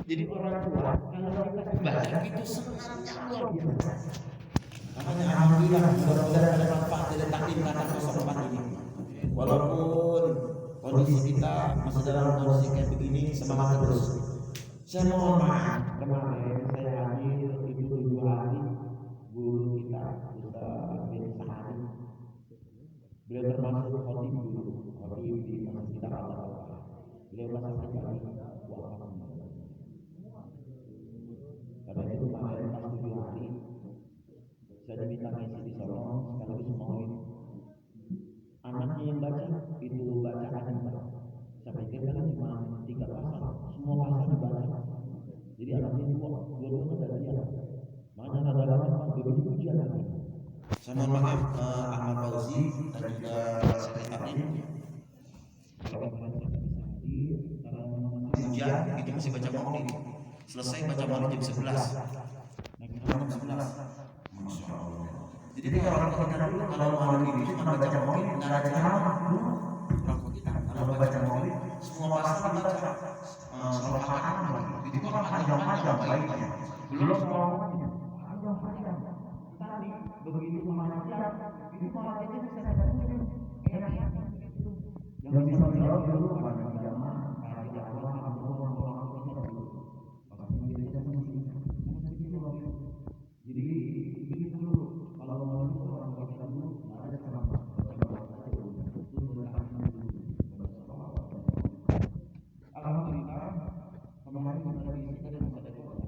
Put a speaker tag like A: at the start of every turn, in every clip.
A: Jadi orang tua kalau kita baca itu semangatnya luar biasa. Makanya alhamdulillah mudah-mudahan ada manfaat dari taklim karena kesempatan ini. Walaupun kondisi kita masih dalam kondisi kayak begini, semangat terus. Saya mohon maaf kemarin saya hadir itu 7 hari guru kita Ustaz bin Sahari. Beliau termasuk khotib dulu, khotib di masjid kita Allah. Beliau masih lagi wafat. Karena itu kemarin pas 7 hari saya diminta ngisi di Solo sekaligus mohon anaknya yang baca itu bacaan saya pikir kan cuma 3 pasal, semua pasal dibaca. Jadi anaknya dua-duanya dari dia. Makanya ada lama begitu ujian lagi. Saya mohon maaf Ahmad Fauzi dan juga sekretarnya. Kalau kemarin saya bisa hadir karena ujian itu masih baca maulid. Selesai baca maulid jam 11. Nah, jam 11. Masya Allah. Jadi kalau orang kita dulu kalau maulid itu cuma baca maulid nggak ada ceramah dulu. Orang kita kalau baca maulid semua pasal dibaca. Salah paham lagi. Itu kan panjang-panjang baiknya. Belum semuanya panjang-panjang. Tadi begitu kemana-mana, itu malah itu bisa terjadi. Enak. Yang bisa dijawab dulu pada jamaah. Kayak Allah jadi begitu dulu. Kalau mau itu orang baca dulu, nggak ada ceramah. Alhamdulillah kemarin kita diisi dari masa dari orang.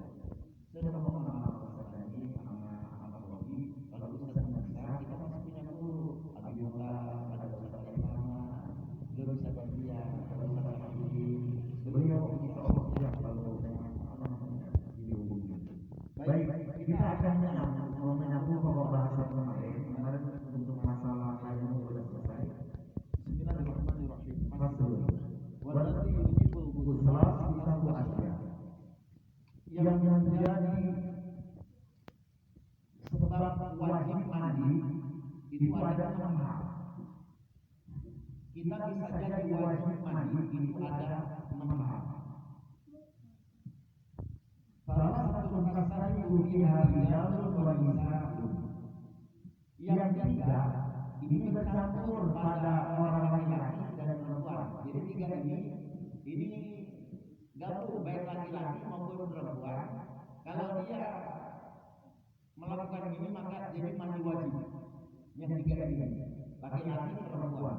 A: Saya sudah ngomong sama Ustaz ini sama Ahmad Robi. Kalau Ustaz bisa, kita masih punya guru. Alhamdulillah ada Ustaz yang sama. Beliau bisa gantian, ada Ustaz lagi. Beliau insya Allah siap kalau dihubungi. Baik, kita akan menyambung pembahasan kemarin untuk masalah yang sudah selesai. Bismillahirrahmanirrahim. Berarti salah satu Asia yang menjadi sebab wajib mandi itu ada 6 hal. Kita bisa jadi wajib mandi itu ada 6 hal. Salah satu kasar rupiah rijalun wa nisa'un. Yang tiga ini bercampur pada orang laki-laki dan perempuan. Jadi 3 ini gabung baik laki-laki maupun perempuan. Kalau dia melakukan ini maka jadi mandi wajib. Yang 3 ini laki-laki perempuan.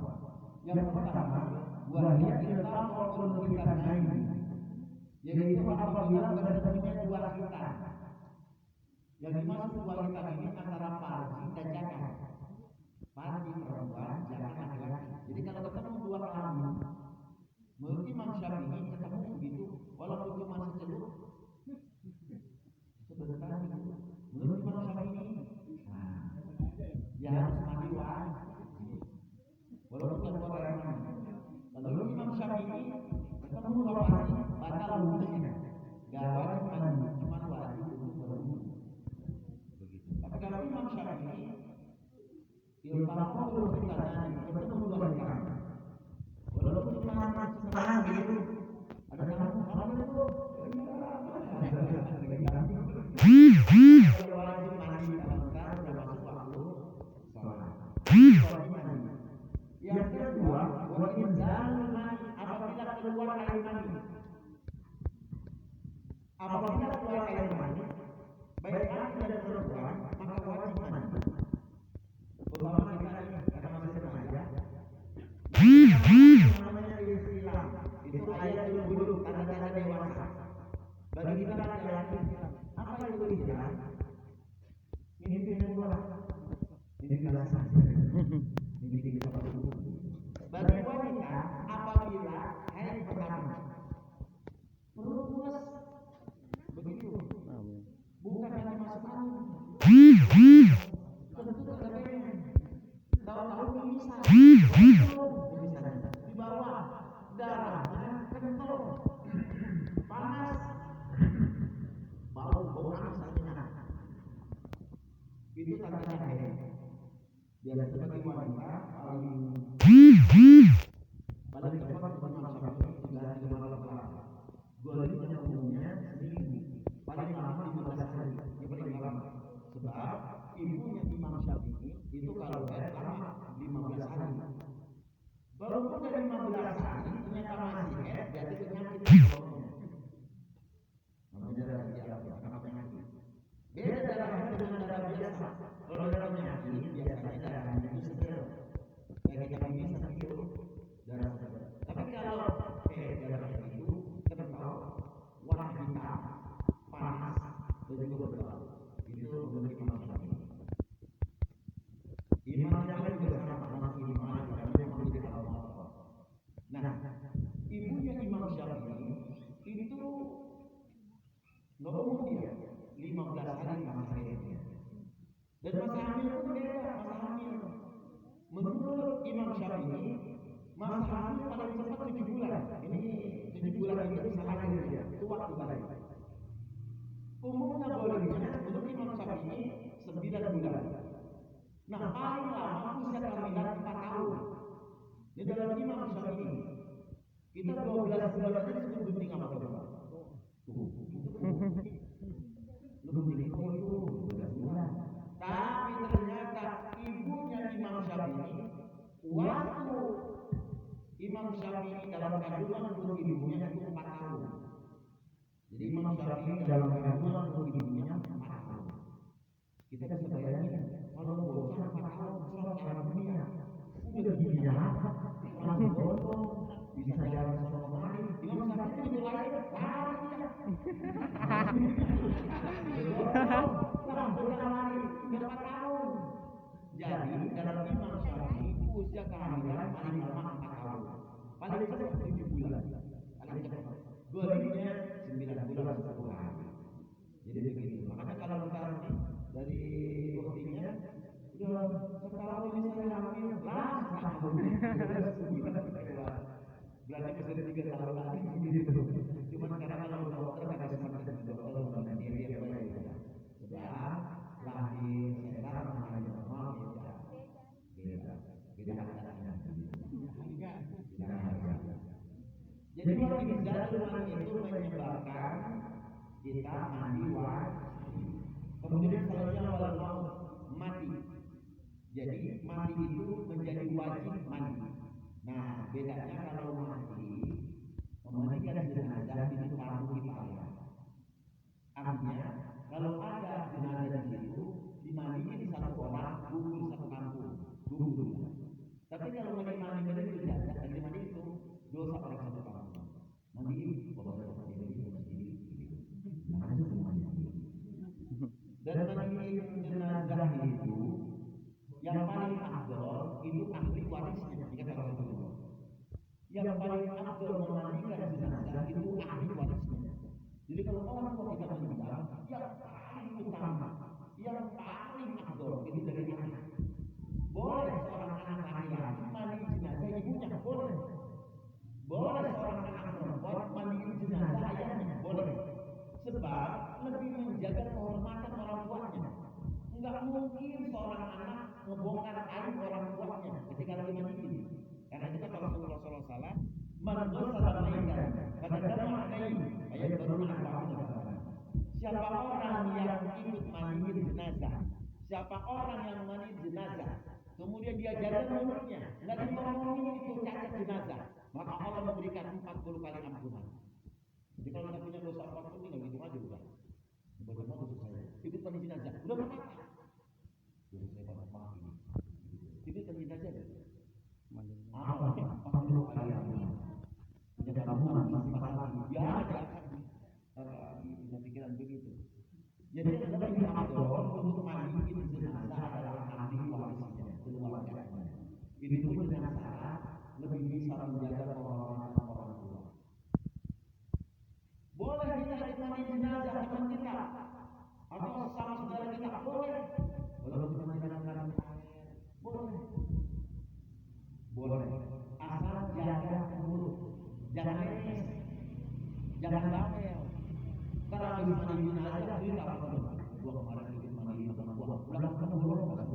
A: Yang pertama wahia ilham maupun kita naik, yaitu apabila bertemunya 2 hitam. Yang dimaksud 2 hitam ini antara parji dan jangan. Parji perempuan, jangan laki-laki. Jadi kalau ketemu 2 kelamin, menurut Imam Syafi'i ketemu begitu, walaupun cuma seceluk, sebentar gitu. Menurut Imam Syafi'i, ya harus mandi wajib. Walaupun kedua orang mandi. Lalu Imam Syafi'i ketemu 2 kali, batal wudhunya. Gak wajib mandi, cuma wajib untuk berwudhu. Begitu. Tapi kalau Imam Syafi'i, ilmu kita ketemu 2 kali. Walaupun cuma setengah begitu, ada kamu itu. Kalau wajib mandi dalam sudah masuk waktu sholat. Yang kedua, wa inzalul mani apabila keluar air mani. Apabila keluar air mani, baik laki dan perempuan, maka wajib mandi. Umpama kita kata masih remaja, namanya istilah itu ayat dulu tanda-tanda dewasa. Bagi kita laki-laki, apa itu istilah? Mimpi bola, mimpi basah, mimpi kita berdua. Bagi wanita, apabila haid pertama, perut pulas, begitu, bukan hanya masuk angin. Tentu ada pengen, tahu-tahu bisa, di bawah darahnya kental, panas, bau panas saja. Itu tandanya haid. Biasa sebagai wanita paling cepat cuma sampai 3 hari 5 malam. Gua ini umumnya 15 hari masa haidnya. Dan masa hamil pun beda, masa hamil. Menurut Imam Syafi'i, masa hamil paling cepat 7 bulan. Ini 7 bulan itu salah dia, itu waktu baik. Umumnya bolehnya menurut Imam Syafi'i 9 bulan. Nah, paling lama usia kehamilan 4 tahun. Di dalam Imam Syafi'i, kita 12 bulan aja disebut gunting apa coba? Lu gunting itu 12 bulan. Tapi ternyata ibunya Imam Syafi'i, waktu Imam Syafi'i dalam kandungan untuk ibunya itu 4 tahun. Jadi Imam Syafi'i dalam kandungan untuk ibunya 4 tahun. Kita bisa bayangin kalau bocah 4 tahun sholat dalam dunia, udah gini ya, langsung gondong, bisa jalan sama kemari. Imam Syafi'i itu lahir lari dia. Langsung lari 4 tahun. Jadi dalam Imam Syafi'i usia kehamilan paling lama 4 tahun, paling cepat 7 bulan, paling cepat. Golingnya 9 bulan 1 hari. Jadi begitu. Makanya kalau kita dari buktinya udah setahun ini saya hamil, setahun. Berarti masih ada 3 tahun lagi gitu. Cuma sekarang kalau dokter nggak sempat ke dokter mengenai dia sudah lahir sekarang namanya normal beda harganya. Jadi Ibtidaul mani itu menyebabkan kita mandi wajib. Kemudian selanjutnya wal maut, mati. Jadi mati itu menjadi wajib mandi. Nah, bedanya kalau mati, memandikan jenazah itu fardu kifayah. Artinya, kalau ada jenazah di situ, dimandiin 1 orang, gugur 1 kampung, gugur. Tapi kalau mandi itu jenazah, dan dimandi itu dosa orang 1 kampung. Mandiin, bapak-bapak ini. Dan mandiin jenazah itu, yang paling afdol itu ahli warisnya. Jika kalau itu, yang paling afdol memandikan jenazah itu ahli warisnya. Jadi kalau orang tua kita meninggal, yang paling utama, yang paling afdol itu dari anak. Boleh seorang anak laki-laki mandi jenazah ibunya, boleh. Boleh seorang anak perempuan mandi jenazah ayahnya, boleh. Sebab lebih menjaga kehormatan orang tuanya. Enggak mungkin seorang anak membongkar aib orang tuanya ketika lagi mandi. Karena itu kata Rasulullah SAW, man ghassala mayyitan fatadamma alayhi fayadkhulu al-ba'd. Siapa orang yang ikut mandi jenazah, siapa orang yang mandi jenazah, kemudian dia jaga mulutnya, enggak diomongin itu cacat jenazah, maka Allah memberikan 40 kali ampunan. Jadi kalau kita punya dosa 40 tinggal gitu aja udah. Bagaimana dosa saya? Ikut mandi jenazah, udah berapa? Jadi saya banyak mati. Ikut mandi jenazah deh. Apa? 40 kali ampunan. Jadi kamu masih lagi. Ya ada. Punya pikiran begitu. Jadi lebih afdol untuk mandiin jenazah adalah ahli warisnya, keluarganya. Ini pun dengan cara lebih bisa menjaga kehormatan orang tua. Boleh kita ikut mandi jenazah teman kita atau sama saudara kita, boleh. Walaupun cuma jalan-jalan, boleh. Asal jaga mulut, jangan lemes, jangan bawel. Karena habis mandi jenazah cerita apa? Gua kemarin ikut mandi sama gua. Ulang kamu boleh bukan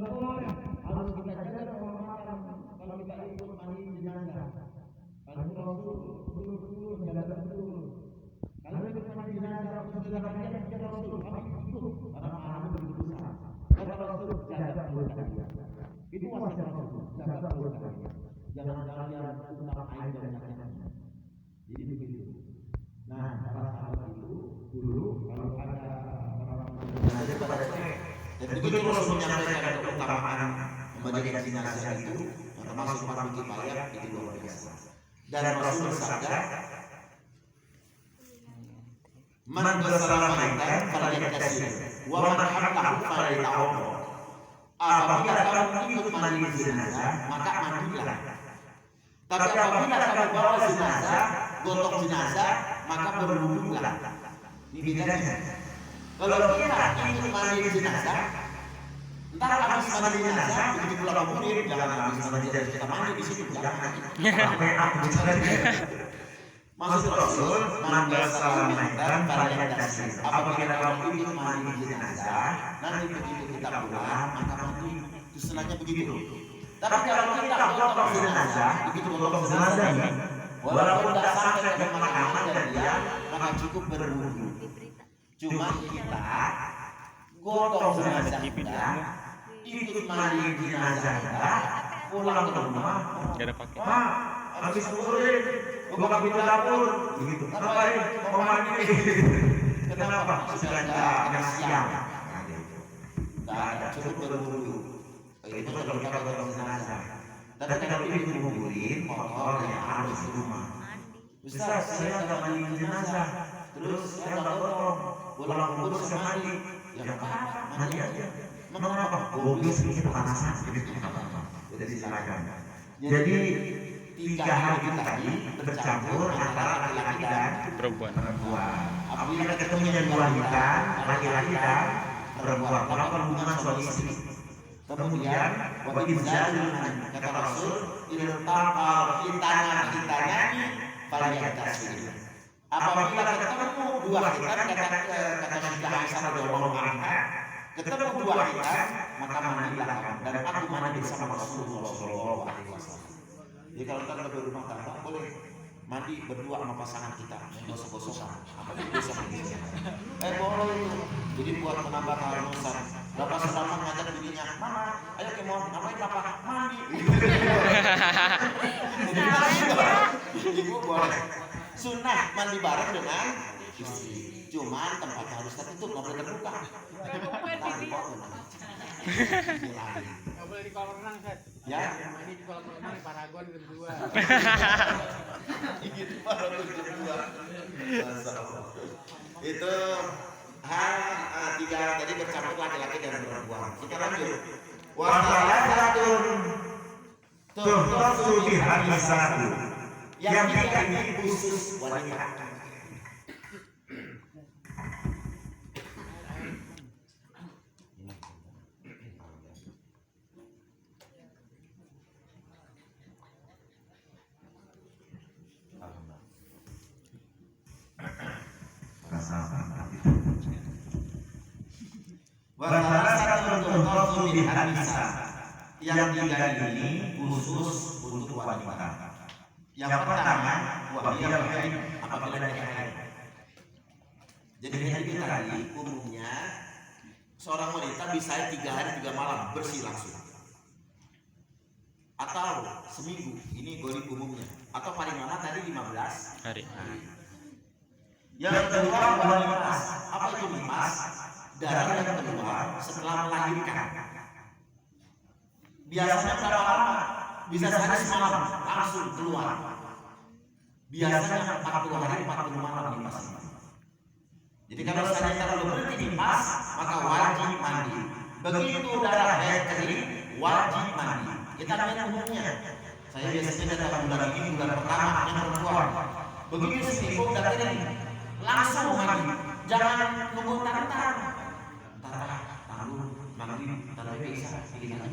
A: boleh. Harus kita jaga kehormatan kalau kita ikut mandi jenazah. Kalau Rasul betul-betul menjaga betul. Kalau ikut mandi jenazah Rasul sudah kalian jaga Rasul, kami ikut karena pahala begitu besar. Kata Rasul jaga mulut kalian. Itu wasiat Rasul, jaga mulut kalian. Jangan kalian ungkap aib dan cacatnya. Jadi begitu. Nah, para sahabat itu dulu kalau ada orang jenazah pada cek, dan begitu Rasul menyampaikan keutamaan membagikan jenazah itu, termasuk fardu kifayah, itu luar biasa. Dan Rasul bersabda, man ghassala mayyitan falyagtasil, wa man hamlahu falyatawabba. Apabila kamu ikut mandi jenazah, maka mandilah. Tapi apabila kamu bawa jenazah, gotong jenazah, maka berwudulah.
B: Ini bedanya. Kalau kita ikut mandi jenazah, ntar habis mandi jenazah begitu pulang murid, jangan habis mandi jenazah kita mandi di situ, jangan. Sampai aku bicara maksud Rasul, menggasalkan variasi. Apabila kamu ikut mandi jenazah, nanti begitu kita pulang, maka mandi. Itu senangnya begitu. Tapi kalau kita potong jenazah, begitu potong jenazah ini, walaupun tidak sampai ke pemakaman dan dia, maka cukup berwudu. Cuma kita gotong jenazah kita, ikut mandi jenazah kita, pulang ke rumah, Pak, habis sore, buka pintu dapur, begitu. Ngapain? Mau mandi. Kenapa? Sudah agak siang. Tidak ada, cukup berwudu. Itu kalau kita gotong jenazah. Tapi kalau ini menguburin kotor yang harus di rumah. Ustaz, saya nggak mandi jenazah, terus saya nggak gotong, pulang kubur saya mandi. Ya nggak apa-apa, mandi aja. Mengapa? Mobil sedikit kepanasan, sedikit apa-apa. Jadi silakan. Jadi 3 hal itu tadi bercampur antara laki-laki dan perempuan. Apabila ketemu dengan wanita, laki-laki dan perempuan, melakukan hubungan suami istri. Kemudian wajib jalan kata Rasul iltaqal hitanani falyaktasir. Apabila ketemu 2 hitan kata Syidah Aisyah radhiyallahu anha, ketemu 2 hitan maka mandilah kamu dan aku mandi bersama Rasulullah sallallahu alaihi wasallam. Jadi kalau kita berumah tangga boleh mandi berdua sama pasangan kita, gosok-gosokan, apa itu dosa manusia. Boleh itu. Jadi buat menambah keharusan. Bapak selama ngajar dirinya, Mama, ayo ke mau ngapain Bapak? Mandi. Ibu boleh. Sunnah mandi bareng dengan istri. Cuman tempatnya harus tertutup, nggak boleh terbuka.
C: Nggak boleh di kolam renang, Set.
B: Ya.
C: Mandi di kolam renang di Paragon jam 2.
B: Gitu Paragon jam 2. Itu hal 3 tadi bercampur laki-laki dan perempuan. Kita lanjut. Wasalatun tuhtasu bihan nisa'u. Yang 3 ini khusus wanita. Yang 3 ini khusus untuk wanita. Yang pertama, wahiyal haid, apabila dia haid. Jadi haid itu tadi umumnya seorang wanita bisa 3 hari 3 malam bersih langsung. Atau seminggu, ini goli umumnya. Atau paling lama tadi 15 hari. Yang kedua nifas. Apa itu nifas? Darah yang keluar setelah melahirkan. Biasanya berapa lama? Bisa sehari semalam langsung keluar. Biasanya 40 hari 40 malam nifas. Jadi kalau saya belum berhenti nifas, maka wajib mandi. Begitu darah haid kering, wajib mandi. Kita lihat umumnya. Saya biasanya datang bulan ini bulan pertama yang perempuan. Begitu seminggu udah kering, langsung mandi. Jangan nunggu tar-tar.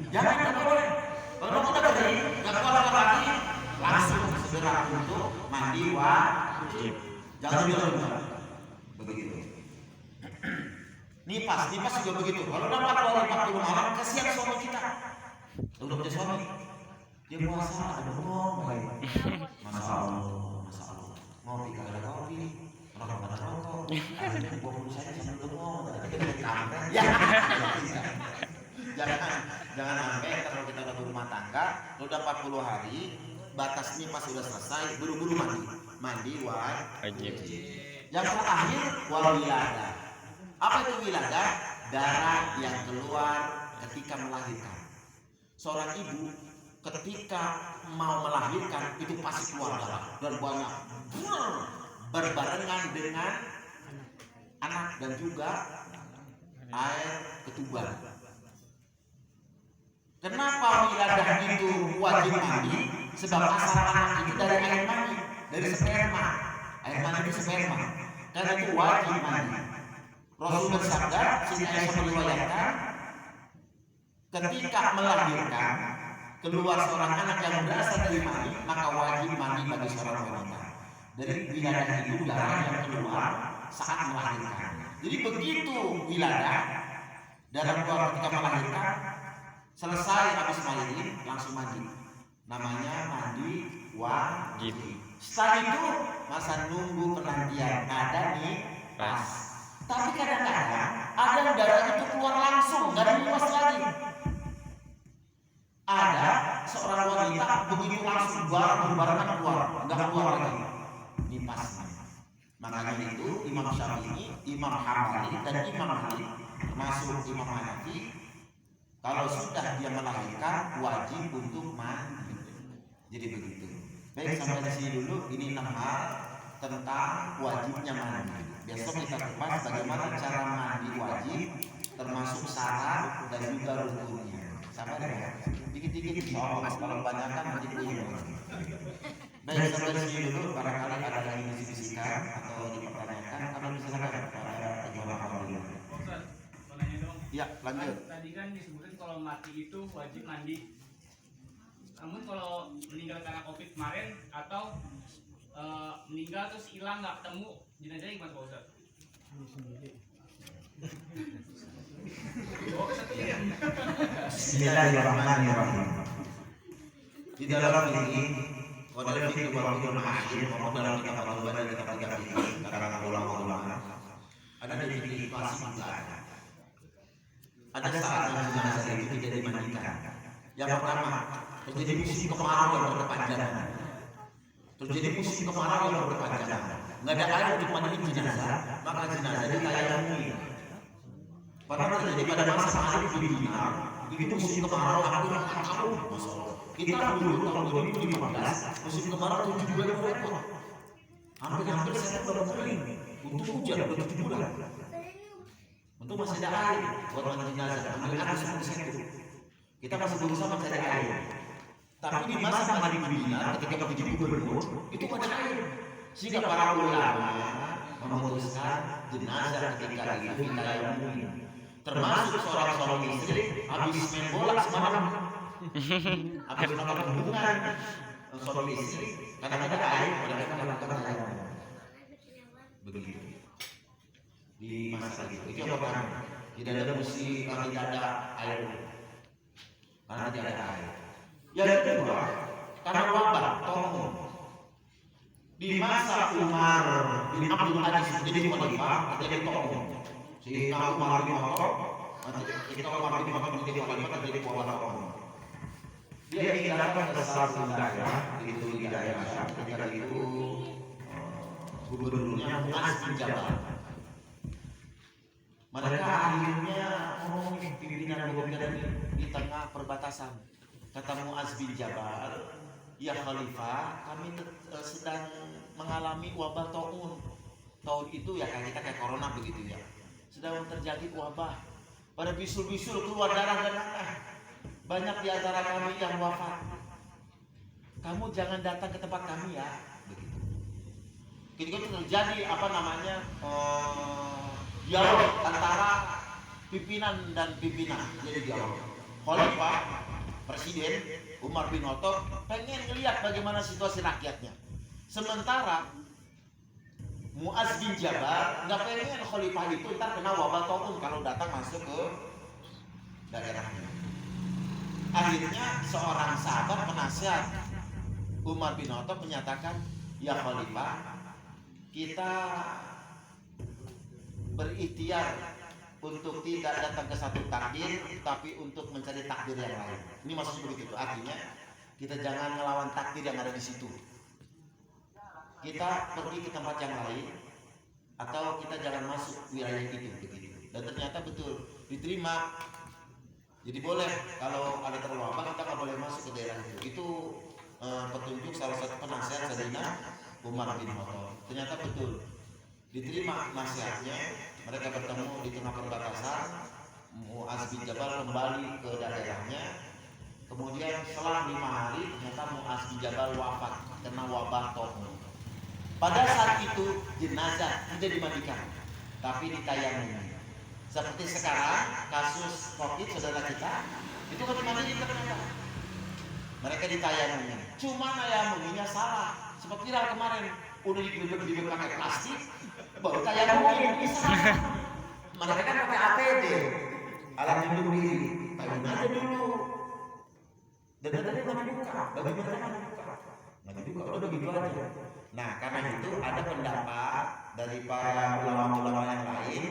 B: Jangan, tidak boleh. Kalau kita kering, nggak kuat lagi, langsung segera untuk mandi wajib. Jangan bilang begitu. Nifas juga begitu. Kalau udah 40 malam, kasihan suami kita. Udah punya suami, dia puasa ada bengong baik. Masya Allah. Ngopi kalau ada kopi, rokok ada rokok. Gua pun saya sambil bengong. Jangan sampai kalau kita udah berumah tangga, udah 40 hari, batasnya pas sudah selesai, buru-buru mandi wajib. Yang terakhir wiladah. Apa itu wiladah? Darah yang keluar ketika melahirkan. Seorang ibu ketika mau melahirkan itu pasti keluar darah dan banyak berbarengan dengan anak dan juga air ketuban. Kenapa wiladah itu wajib mandi? Sebab asal anak itu dari air mani, dari sperma. Air mani itu sperma. karena itu wajib mandi. Rasul bersabda, Siti Aisyah meriwayatkan, ketika melahirkan keluar seorang anak yang berasal dari mani, maka wajib mandi bagi seorang wanita. Dari wiladah itu darah yang keluar saat melahirkan. Jadi begitu wiladah darah keluar ketika melahirkan, selesai habis mandi langsung mandi. Namanya mandi wajib. Setelah itu masa nunggu penantian ada nih pas. Tapi kadang-kadang ada darah itu keluar langsung, nggak dilepas lagi. Ada seorang wanita begitu langsung berbarengan keluar, nggak keluar lagi. Ini pasnya. Makanya itu Imam Syafi'i, Imam Hambali dan Imam Malik termasuk Imam Hanafi, kalau sudah dia melahirkan wajib untuk mandi. Jadi begitu. Baik, sampai di sini dulu. Ini 6 hal tentang wajibnya mandi. Besok kita kupas bagaimana cara mandi wajib, termasuk syarat dan juga rukunnya. Sabar ya. Dikit-dikit soal kalau banyak kan menjadi puyeng. Baik, sampai di sini dulu. Barangkali ada yang ingin diskusikan atau dipertanyakan, kami silakan kepada Imam Hambali. Ya, lanjut.
D: Tadi kan disebutkan kalau mati itu wajib mandi. Namun kalau meninggal karena COVID kemarin atau meninggal terus hilang nggak ketemu, jenazahnya gimana Pak Ustadz?
B: Bismillahirrahmanirrahim. Di dalam ini qadar fikih wal ma'asyir maupun dalam kitab al-Bani dan kitab fikih karangan ulama-ulama ada klasifikasi juga. Ada saat jenazah itu tidak dimandikan. Yang pertama, terjadi musim kemarau yang berkepanjangan. Terjadi musim kemarau yang berkepanjangan. Nggak ada air untuk mandiin jenazah, maka jenazah ditayamumi. Pernah terjadi pada masa Malik bin Dinar, itu musim kemarau hampir tahun. Kita dulu tahun 2015, musim kemarau 7 bulan berapa? Hampir September kering. Untuk hujan 7 bulan. Untuk masih ada air buat mandi jenazah, ambil air semua di situ. Kita masih berusaha mencari air. Tapi di masa Malik bin Dinar ketika menjadi gubernur, itu ada air. Sehingga para ulama memutuskan jenazah ketika itu ditayamumi. Termasuk seorang suami istri habis main bola semalam, habis melakukan hubungan suami istri, kadang-kadang air mereka melakukan tayammum. Begitu. Di masa itu yang pertama, tidak ada musim, tidak ada air, karena tidak ada air. Yang kedua, karena wabah tolong. Di masa Umar bin Abdul Aziz menjadi khalifah, terjadi tolong. Sehingga Umar bin Khattab, ketika Umar bin Khattab menjadi khalifah, terjadi wabah tolong. Dia ingin datang ke satu daerah, itu di daerah Syam. Ketika itu gubernurnya Mu'az bin Jabal. Mereka akhirnya ngomongin pimpinan di tengah perbatasan. Kata Mu'az bin Jabal, ya Khalifah, kami sedang mengalami wabah taun. Tahun itu ya kayak corona begitu ya. Sedang terjadi wabah. Pada bisul-bisul keluar darah. Banyak di antara kami yang wafat. Kamu jangan datang ke tempat kami ya. Begitu. Ketika itu terjadi dialog antara pimpinan dan pimpinan. Jadi dialog. Khalifah, Presiden Umar bin Khattab pengen ngelihat bagaimana situasi rakyatnya. Sementara Mu'az bin Jabal nggak pengen khalifah itu ntar kena wabah taun kalau datang masuk ke daerahnya. Akhirnya seorang sahabat penasihat Umar bin Khattab menyatakan, ya khalifah, kita berikhtiar untuk tidak datang ke satu takdir, tapi untuk mencari takdir yang lain. Ini maksud begitu. Artinya kita jangan melawan takdir yang ada di situ. Kita pergi ke tempat yang lain, atau kita jangan masuk wilayah itu begitu. Dan ternyata betul diterima. Jadi boleh kalau ada terwabah kita nggak boleh masuk ke daerah itu. Itu petunjuk salah satu penasihat Sayyidina Umar bin Khattab. Ternyata betul diterima nasihatnya. Mereka bertemu di tengah perbatasan. Mu'az bin Jabal kembali ke daerahnya. Kemudian setelah 5 hari ternyata Mu'az bin Jabal wafat kena wabah taun. Pada saat itu jenazah tidak dimandikan, tapi ditayamumi. Seperti sekarang kasus COVID saudara kita itu kan dimandikan ternyata. Mereka ditayamumi. Cuma tayamuminya salah. Seperti viral kemarin, udah digelebek pakai plastik, baru tayamumi bisa. Mereka kan pakai APD, alat pelindung diri. Tayamum aja dulu. Dan tadi nggak dibuka, bagi mereka nggak dibuka. Nggak dibuka, udah begitu aja. Nah, karena itu ada pendapat dari para ulama-ulama yang lain,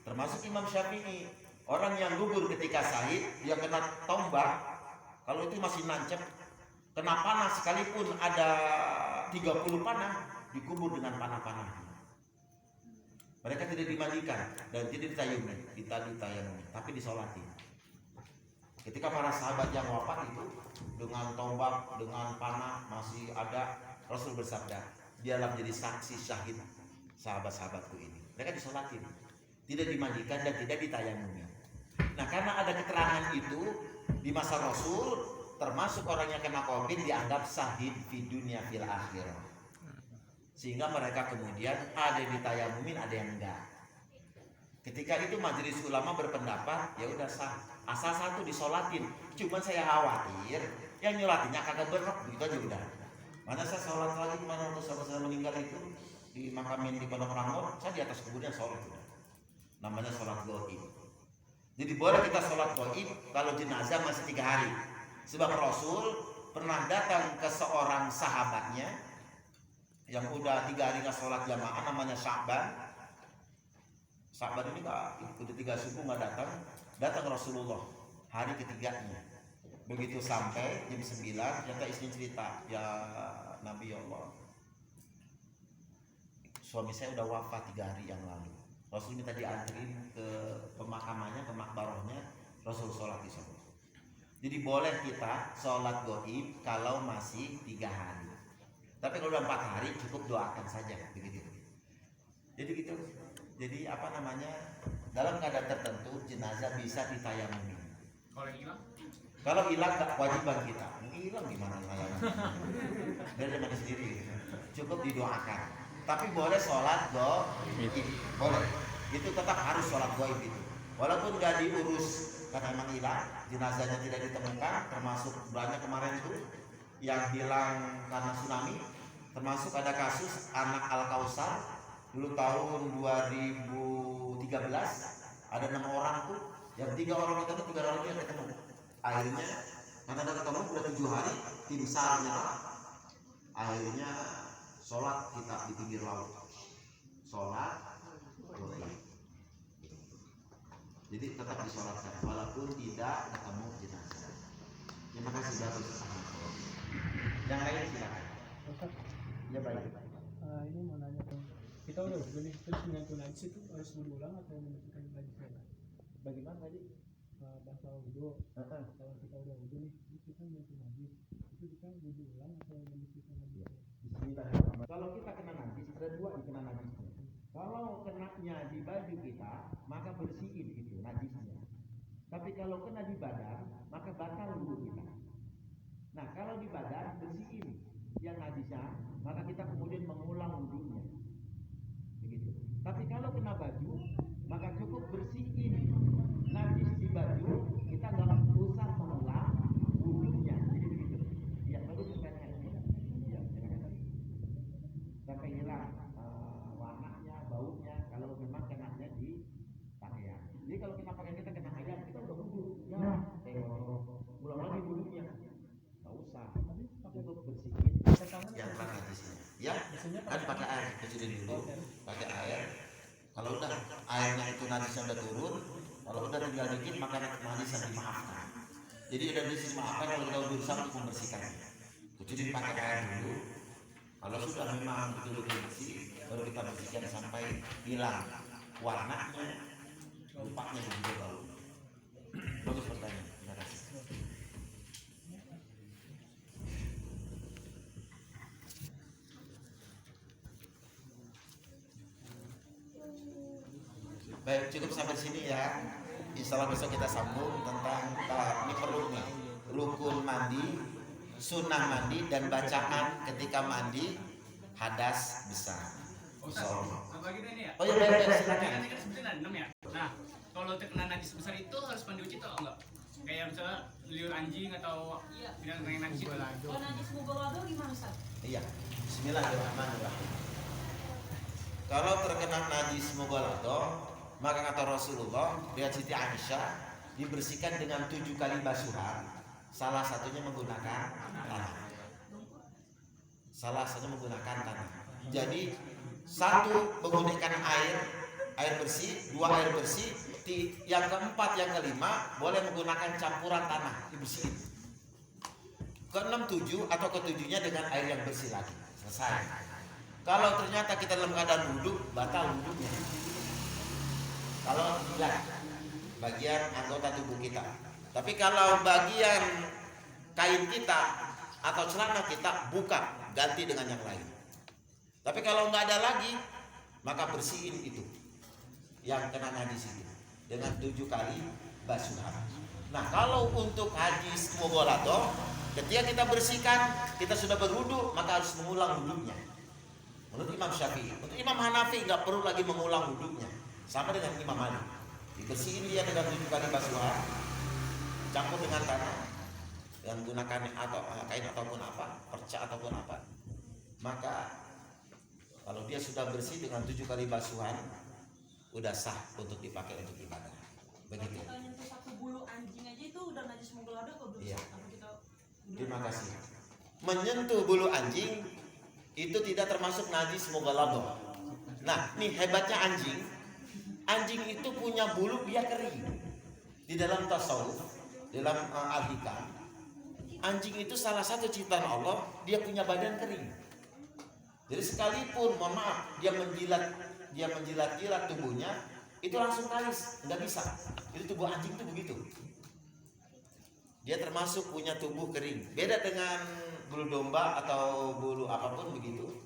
B: termasuk Imam Syafi'i, orang yang gugur ketika syahid, dia kena tombak, kalau itu masih nancep, kena panah sekalipun ada 30 panah, dikubur dengan panah-panah. Mereka tidak dimandikan dan tidak ditayamumi, tapi disolatin. Ketika para sahabat yang wafat itu dengan tombak, dengan panah masih ada, Rasul bersabda, dialah menjadi saksi syahid sahabat-sahabatku ini. Mereka disolatin, tidak dimandikan dan tidak ditayamumi. Nah, karena ada keterangan itu di masa Rasul, termasuk orang yang kena COVID dianggap syahid fi dunia fil akhirah. Sehingga mereka kemudian ada yang ditayamumin, ada yang enggak. Ketika itu majelis ulama berpendapat, ya udah sah, asal satu disolatin. Cuman saya khawatir yang nyolatinnya kagak berok, begitu aja udah. Mana saya sholat lagi kemana waktu sahabat saya meninggal itu di makamin di Pondok Rangon, saya di atas kuburnya sholat udah. Namanya sholat goib. Jadi boleh kita sholat goib kalau jenazah masih 3 hari. Sebab Rasul pernah datang ke seorang sahabatnya yang udah 3 hari nggak sholat jamaah, namanya Sya'ban. Sya'ban ini udah 3 subuh nggak datang Rasulullah hari ketiganya. Begitu sampai jam 9, ternyata istri cerita, ya Nabi Allah, suami saya udah wafat 3 hari yang lalu. Rasul minta dianterin ke pemakamannya, ke makbarohnya. Rasul sholat di sana. Jadi boleh kita sholat goib kalau masih 3 hari. Tapi kalau udah 4 hari cukup doakan saja, begitu. Jadi gitu. Jadi apa namanya, dalam keadaan tertentu jenazah bisa ditayamumi.
D: Kalau yang hilang?
B: Kalau hilang tak kewajiban kita. Hilang gimana tayamum? Dari mati sendiri. Cukup didoakan. Tapi boleh sholat goib. Boleh. Itu tetap harus sholat goib itu. Walaupun nggak diurus karena memang hilang, jenazahnya tidak ditemukan, termasuk banyak kemarin itu yang hilang karena tsunami. Termasuk ada kasus anak Al-Kausar dulu tahun 2013 ada 6 orang tuh, yang 3 orang ketemu, 3 orang yang ketemu. Akhirnya karena ada ketemu udah 7 hari, tim SAR-nya akhirnya sholat kita di pinggir laut, sholat goib. Jadi tetap disolatkan walaupun tidak ketemu jenazah. Terima kasih bagus. Yang lain silakan. Ya baik.
E: Ini mau nanya tuh, kita udah beli terus menyentuh najis itu harus berulang atau membersihkan najis lagi?
A: Bagaimana tadi?
E: Bahasa wudhu. Kalau kita udah wudhu nih, kita menyentuh najis, itu kita wudhu ulang atau membersihkan najis?
A: Bismillahirrahmanirrahim. Kalau kita kena najis, ada 2 dikena najisnya. Kalau kenanya di baju kita, maka bersihin itu najisnya. Tapi kalau kena di badan, maka batal wudhu kita. Nah, kalau di badan bersihin yang najisnya, maka kita kemudian mengulang wudhunya. Begitu. Tapi kalau kena baju, maka cukup bersihin najis di baju, kita nggak usah mengulang wudhunya. Jadi begitu. Ya, bagus pertanyaannya. Ya, sampai hilang warnanya, baunya. Kalau memang kenanya di pakaian. Jadi kalau kena pakaian kita kena ayam, kita udah wudhu. Ya, ulang lagi wudhunya. Nggak usah. Cukup bersihin.
B: Yang kena najisnya. Ya, kan pakai air, kecilin dulu, pakai air. Kalau udah airnya itu najisnya udah turun, kalau udah tinggal dikit maka najisnya dimaafkan. Jadi udah dimaafkan kalau kita berusaha untuk membersihkannya. Kecilin pakai air dulu. Kalau sudah memang betul-betul bersih, baru kita bersihkan sampai hilang warnanya, rupanya juga bau. Bagus pertanyaan. Terima kasih. Baik, cukup sampai sini ya. Insya Allah besok kita sambung tentang ini perlu nih, rukun mandi, sunnah mandi dan bacaan ketika mandi hadas besar.
D: Apa gitu ini ya?
B: Oh iya, baik,
D: Kan
B: silakan.
D: ini kan sebetulnya ada 6 ya. Nah, kalau terkena najis besar itu harus mandi wajib atau enggak? Kayak misalnya liur anjing atau binatang yang najis itu.
F: Kalau najis mughalladho gimana, Ustaz?
B: Iya. Bismillahirrahmanirrahim. Kalau terkena najis mughalladho, maka kata Rasulullah, lihat Siti Aisyah, dibersihkan dengan 7 kali basuhan. Salah satunya menggunakan tanah. Salah satunya menggunakan tanah. Jadi satu menggunakan air bersih, 2 air bersih, yang keempat, yang kelima boleh menggunakan campuran tanah dibersihin. Keenam 7 atau ketujuhnya dengan air yang bersih lagi. Selesai. Kalau ternyata kita dalam keadaan wudhu, batal wudhunya. Kalau tidak bagian anggota tubuh kita. Tapi kalau bagian kain kita atau celana kita buka, ganti dengan yang lain. Tapi kalau nggak ada lagi, maka bersihin itu yang kena najis itu dengan 7 kali basuhan. Nah, kalau untuk hadis mughalladho, ketika kita bersihkan, kita sudah berwudu, maka harus mengulang wudunya. Menurut Imam Syafi'i, untuk Imam Hanafi nggak perlu lagi mengulang wudunya, sama dengan Imam Malik. Dibersihin dia dengan 7 kali basuhan, campur dengan tanah, dan gunakan atau kain ataupun apa, perca ataupun apa. Maka kalau dia sudah bersih dengan 7 kali basuhan, udah sah untuk dipakai untuk ibadah. Begitu.
F: Kita nyentuh satu bulu anjing aja itu udah najis mughalladho atau belum?
B: Iya.
F: Apa kita
B: Terima kasih. Menyentuh bulu anjing itu tidak termasuk najis mughalladho. Nah, nih hebatnya anjing. Anjing itu punya bulu dia kering. Di dalam tasawuf, dalam al-hikam, anjing itu salah satu ciptaan Allah, dia punya badan kering. Jadi sekalipun, mohon maaf, dia menjilat-jilat tubuhnya, itu langsung kalis, nggak bisa. Itu tubuh anjing itu begitu. Dia termasuk punya tubuh kering. Beda dengan bulu domba atau bulu apapun begitu.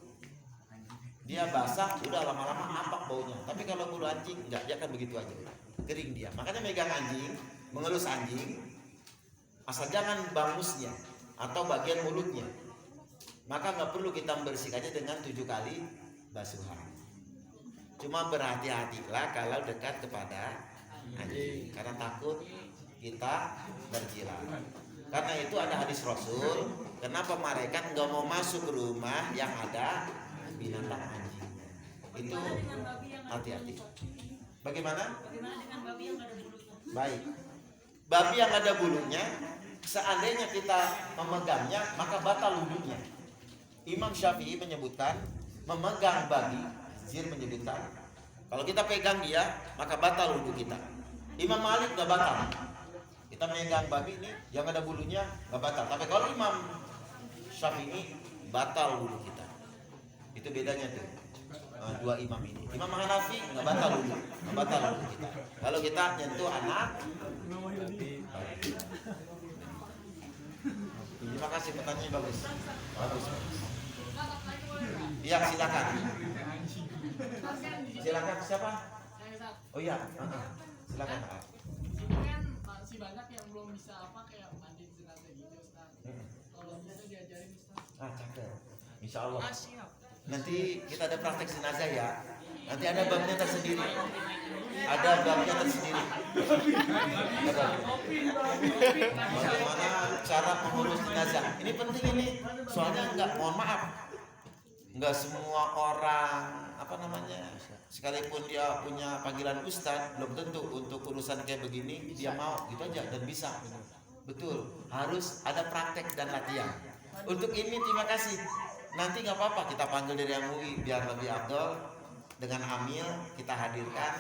B: Dia basah, udah lama-lama nampak baunya. Tapi kalau bulu anjing enggak, dia akan begitu aja. Kering dia. Makanya megang anjing, mengelus anjing, asal jangan bangusnya atau bagian mulutnya. Maka nggak perlu kita membersihkannya dengan 7 kali basuhan. Cuma berhati-hatilah kalau dekat kepada anjing, karena takut kita berjilat. Karena itu ada hadis Rasul, kenapa malaikat nggak mau masuk ke rumah yang ada binatang anjing. Itu
F: dengan babi yang ada
B: hati-hati.
F: bulunya?
B: Bagaimana?
F: Bagaimana dengan babi yang ada bulunya?
B: Baik. Babi yang ada bulunya, seandainya kita memegangnya, maka batal wudhunya. Imam Syafi'i menyebutkan memegang babi, Zir menyebutkan kalau kita pegang dia, maka batal wudhu kita. Imam Malik nggak batal. Kita megang babi ini yang ada bulunya nggak batal. Tapi kalau Imam Syafi'i batal wudhu kita. Itu bedanya tuh. Dua imam ini. Imam Hanafi nggak batal wudhu, nggak batal wudhu kita. Kalau kita nyentuh anak. Terima kasih, pertanyaannya bagus. Bagus. Iya, silakan. Silakan, siapa? Oh iya, silakan.
E: Ini kan masih banyak yang belum bisa apa kayak mandi jenazah gitu, Ustaz. Kalau bisa diajarin, Ustaz.
B: Cakep. Insya Allah. Nanti kita ada praktek jenazah ya. Nanti ada babnya tersendiri. Ada babnya tersendiri. Bagaimana cara mengurus jenazah? Ini penting ini. Soalnya mohon maaf, nggak semua orang sekalipun dia punya panggilan ustadz, belum tentu untuk urusan kayak begini dia mau gitu aja dan bisa. Betul, harus ada praktek dan latihan. Untuk ini terima kasih. Nanti nggak apa-apa kita panggil dari MUI biar lebih afdol. Dengan Amil kita hadirkan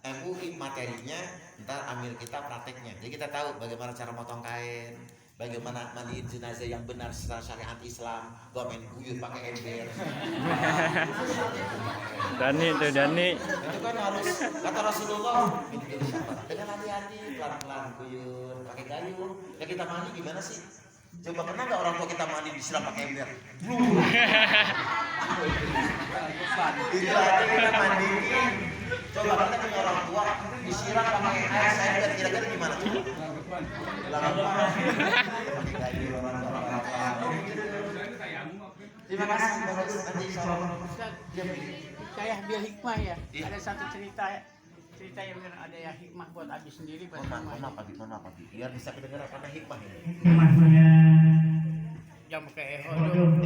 B: MUI materinya, ntar Amil kita prakteknya. Jadi kita tahu bagaimana cara motong kain, bagaimana mandiin jenazah yang benar secara syariat Islam, gak main guyur pakai ember.
G: Dani.
B: Itu kan harus kata Rasulullah dengan hati-hati, pelan-pelan guyur pakai gayung. Ya kita mandi gimana sih? Coba pernah nggak orang tua kita mandi disiram pakai ember? Itu aja kita mandiin. Coba kita punya orang tua disiram pakai air ember, kira-kira gimana? Pakai gayung, Terima kasih bagus, nanti insya Allah.
C: Ustaz,
B: Iya, Bu.
C: kayak biar hikmah ya.
B: Iya.
C: Ada satu cerita yang ada ya hikmah buat Abi sendiri buat
B: Mohon
C: hikmah.
B: maaf, Abi. Biar bisa kedengaran karena hikmah ini.
E: Hikmahnya
C: Jam pakai eho.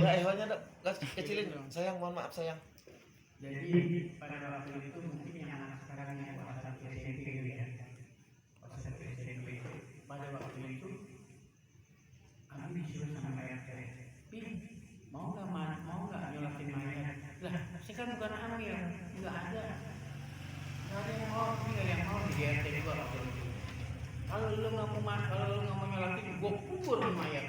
B: Ya, hewannya gas kecilin. Sayang, mohon maaf sayang.
C: Jadi pada waktu itu mungkin yang anak sekarang yang kelas 1 SMP gitu ya. Kelas 1 SMP pada waktu itu kami disuruh sama RT, mau nggak nyolatin mayat? Lah, saya kan bukan hamil, nggak ada yang mau, ini nggak ada yang mau di RT juga waktu itu. Kalau lu nggak mau nyolatin, gua kubur mayat.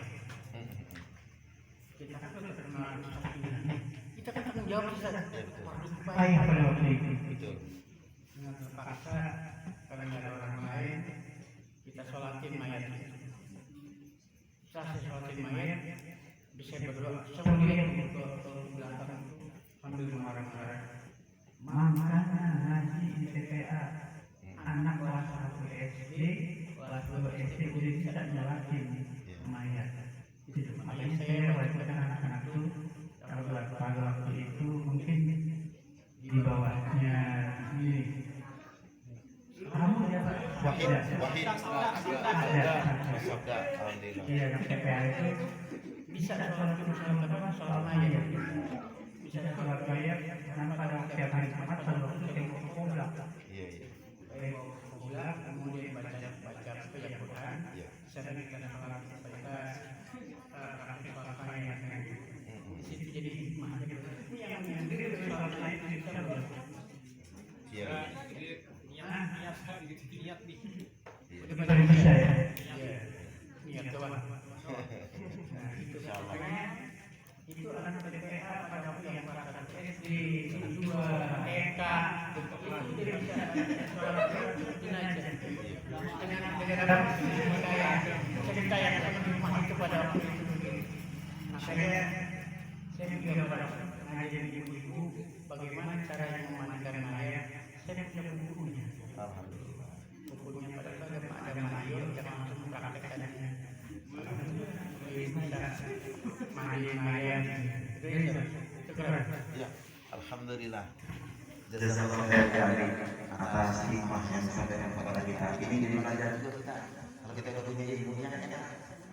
C: Kita kan tanggung jawab Ustaz.
E: baik pada waktu itu.
B: Betul.
C: Dengan terpaksa karena nggak ada orang lain, kita sholatin mayat. Setelah sholatin mayat, bisa berdoa. Saya mau lihat ke belakang sambil mengarang-arang.
E: Makanya ngaji di TPA anak kelas 1 SD, kelas 2 SD udah bisa nyolatin mayat. Itu makanya saya wajibkan anak-anak itu kalau pada waktu itu mungkin di bawahnya ini. Kamu siapa?
B: Wahid.
E: Ada.
B: Sabda, alhamdulillah.
E: Iya, yang TPA itu bisa sholat mayat. Bisa sholat mayat karena pada setiap hari Jumat pada waktu kita qiblat.
B: Iya.
C: Qiblat, kemudian baca Quran.
B: Iya.
C: Saya kita sholat baca mayat. Di situ jadi hikmah. Ini yang diri sholat mayat bisa berdoa.
B: Iya.
C: Niat nih.
E: Itu baru bisa ya.
C: Niat doang. Nah, itu makanya itu anak TPA pada waktu yang kelas SD, 2, TK, itu tidak bisa sholat jenazah. Dengan cerita yang hikmah itu pada waktu itu. Makanya saya juga pada ngajarin ibu-ibu bagaimana cara memandikan mayat. Saya punya bukunya.
B: Alhamdulillah.
C: Bukunya pada saat ada mayat jangan langsung mempraktekkannya. Bisa mandi mayat. Itu keren.
B: Ya, alhamdulillah. Jazakallahu khairan atas hikmah yang disampaikan kepada kita. Ini jadi pelajaran juga kita. Kalau kita udah punya ilmunya kan enak.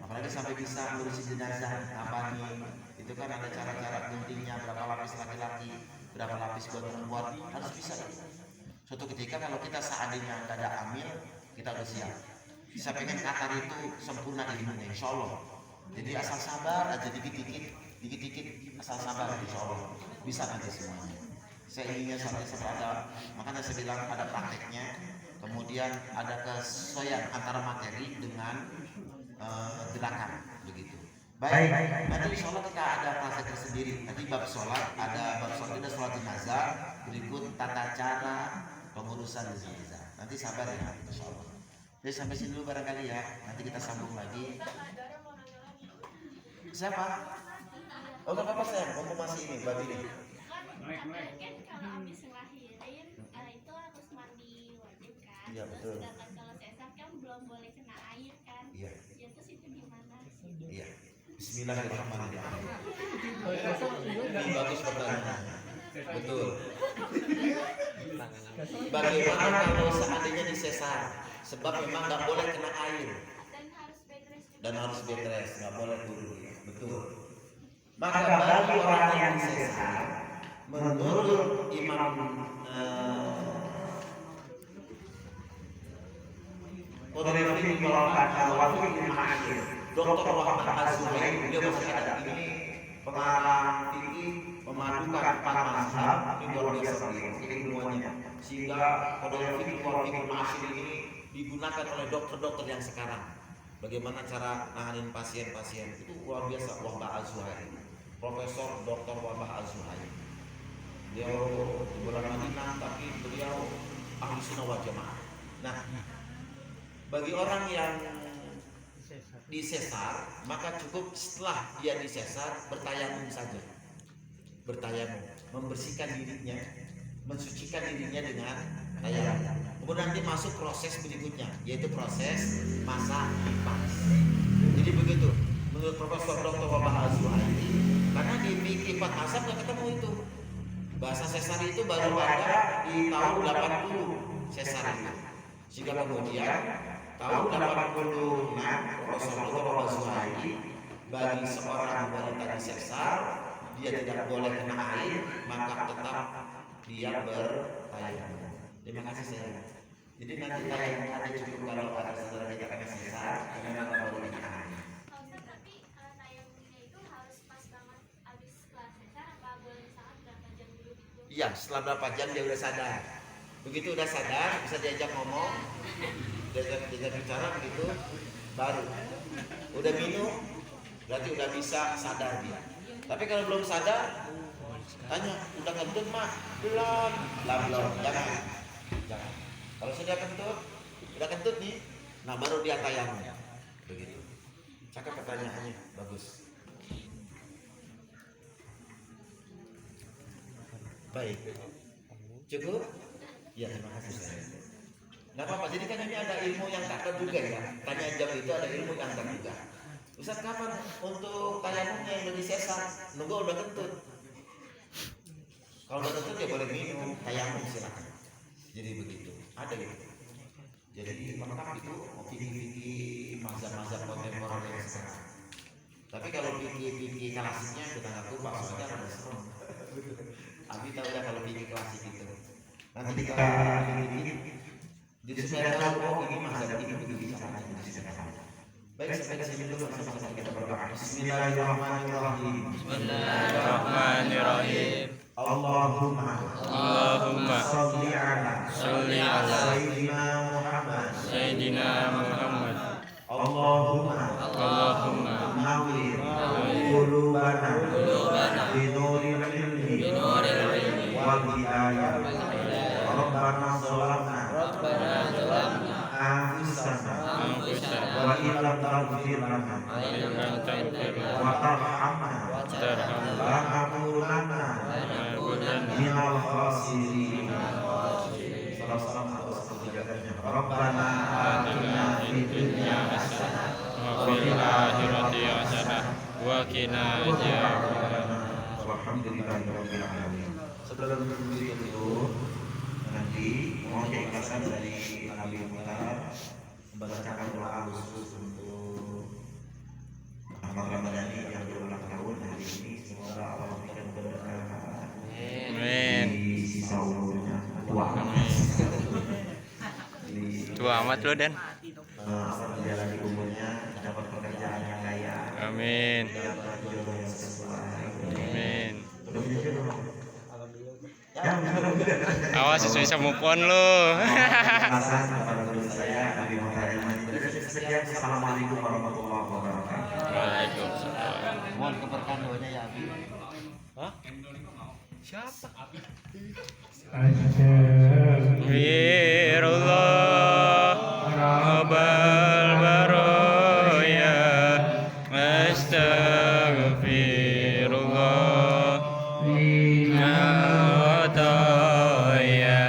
B: Apalagi sampai bisa ngurusin jenazah, apa nih? Itu kan ada cara-cara pentingnya, berapa lapis laki-laki, berapa lapis buat perempuan, harus bisa. Suatu ketika kalau kita seandainya nggak ada amil, kita udah siap. Bisa pengen Qatar itu sempurna ilmunya, insya Allah. Jadi asal sabar aja dikit-dikit asal sabar, insya Allah bisa nanti semuanya. Saya inginnya sampai ada, makanya saya bilang ada prakteknya, kemudian ada kesesuaian antara materi dengan gerakan begitu. Baik, nanti insya Allah kita ada praktek tersendiri. Nanti bab sholat, ada bab sholat, ada sholat jenazah, berikut tata cara pengurusan jenazah. Nanti sabar ya, insya Allah. Jadi sampai sini dulu barangkali ya. Nanti kita sambung lagi. Siapa? Oh nggak apa-apa saya, ngomong masih ini, babi ini.
G: Kan kalau habis ngelahirin itu harus mandi wajib kan.
B: Iya, betul.
G: Sedangkan kalau sesar kan belum boleh kena air kan.
B: Iya.
G: Ya terus itu gimana sih?
B: Iya. Bismillahirrahmanirrahim. Ini bagus pertanyaannya. Betul. Bagaimana kalau seandainya disesar? Sebab memang nggak boleh kena air
G: Dan harus bed rest.
B: nggak boleh dulu. Betul. Maka bagi orang yang disesar, menurut Imam Qadri mengatakan waktu Ibnu Asyir, Dr. Wahab Az-Zuhair, beliau masih ada ini pengarang tinggi memadukan 4 mazhab, ini luar biasa beliau, ini ilmuannya, sehingga Qadri Ibnu Asyir ini digunakan oleh dokter-dokter yang sekarang. Bagaimana cara nanganin pasien-pasien itu luar biasa. Wahab Az-Zuhair, Profesor Dr. Wahab Az-Zuhair. Beliau di bulan Madinah, tapi beliau ahli sunnah wal jamaah. Nah, bagi orang yang disesar, maka cukup setelah dia disesar bertayamum saja. Bertayamum, membersihkan dirinya, mensucikan dirinya dengan tayamum. Kemudian nanti masuk proses berikutnya, yaitu proses masak kipas. Jadi begitu, menurut Profesor Dr. Wabah Azwaini, karena di fikih Empat Mazhab nggak ketemu itu. Bahasa sesar itu baru ada di tahun 80 sesar itu. Sehingga kemudian tahun 86 Profesor Dr. Wabah Azwaini bagi seorang wanita di sesar dia tidak boleh kena air, maka tetap dia bertayamum. Terima kasih saya. Jadi nanti tayamum ada cukup kalau ada saudara kita kena sesar, karena nggak boleh kena air.
G: Tapi tayamumnya itu harus pas banget abis kelas sesar apa boleh misalkan berapa jam dulu gitu?
B: Iya, setelah berapa jam dia udah sadar. Begitu udah sadar, bisa diajak ngomong, diajak bicara begitu, baru. Udah minum, berarti udah bisa sadar dia. Tapi kalau belum sadar, tanya, udah kentut mah? Belum. Jangan. Kalau sudah kentut nih, nah baru dia tayamum. Begitu. Cakap pertanyaannya, bagus. Baik. Cukup? Ya, terima kasih saya. Nggak apa-apa, jadi kan ini ada ilmu yang tak terduga ya. Tanya jam itu ada ilmu yang tak terduga. Ustaz, kapan untuk tayamumnya yang lebih sesar? Nunggu udah kentut. Kalau udah kentut ya boleh minum tayamum, silakan. Jadi begitu. Ada gitu. Jadi lengkap itu fikih-fikih mazhab-mazhab kontemporer yang sekarang. Tapi kalau fikih klasiknya kita nggak tahu maksudnya ada serem. Abi tahu ya kalau fikih klasik itu. Nanti kita jadi supaya tahu oh ini mazhab ini begini caranya disederhanakan. Baik, sampai di sini dulu sama-sama kita berdoa. Bismillahirrahmanirrahim.
H: Bismillahirrahmanirrahim.
B: Allahumma sholli ala Sayyidina Muhammad. Allahumma nawwir qulubana binuril ilmi wal hidayah. Rabbana zalamna anfusana wa illam taghfir lana wa tarhamna lanakunanna minal khasirin. Rabbana atina fid dunya hasanah
H: Wa fil akhirati hasanah wa qina adzabannar.
B: Walhamdulillahirabbil alamin. Sebelum itu nanti mohon keikhlasan dari Nabi Muhammad membacakan doa khusus untuk Ahmad Ramadhani yang berulang tahun hari ini. Semoga Allah memberikan keberkahan di sisa umurnya.
H: Tua amat lo Dan.
B: Menjalani umurnya dapat pekerjaan yang layak.
H: Amin.
B: Dapat jodoh yang sesuai.
H: Amin.
B: Awas
H: Awas bisa move on lo.
B: Hasan kepada guru saya Nabi Muhammad. Sekian, assalamualaikum warahmatullahi wabarakatuh.
H: Waalaikumsalam.
A: Mohon keberkahan doanya ya Abi.
H: Astagfirullah Rabbal baroya. Astagfirullah Ataya.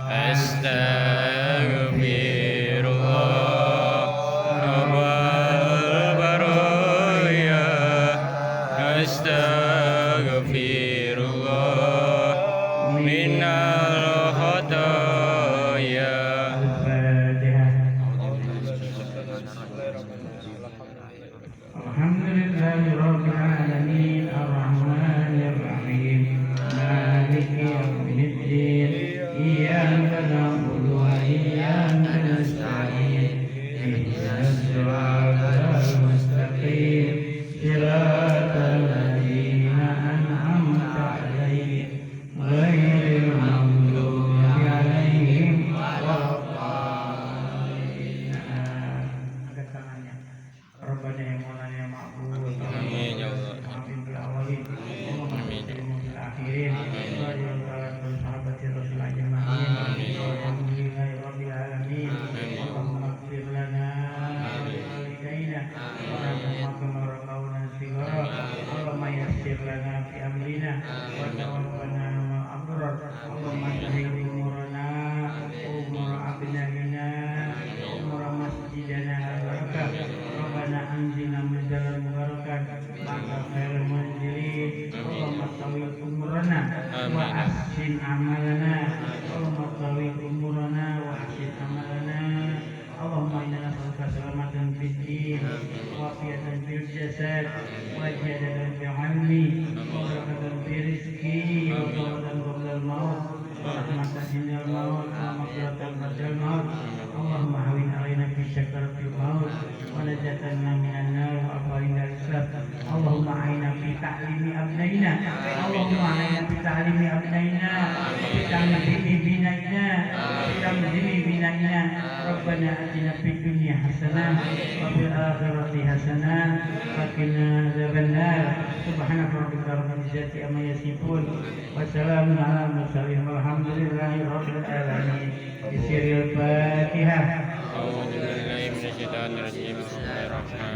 H: Astagfirullah Rabbal baroya. Astagfirullah minal khata
E: سكرات الموت ونجاتنا من النار وأخرين الإسلام. اللهم أعنا في تعليم أبنائنا، اللهم أعنا في تعليم أبنائنا، في تنظيم بنائنا، في تنظيم بنائنا. ربنا آتنا في الدنيا حسنة وفي الآخرة حسنة وقنا عذاب النار. سبحانك ربك رب العزة عما يصفون وسلام على المرسلين والحمد لله رب العالمين. بسر الفاتحة.
H: أعوذ بالله من الشيطان الرجيم. بسم الله الرحمن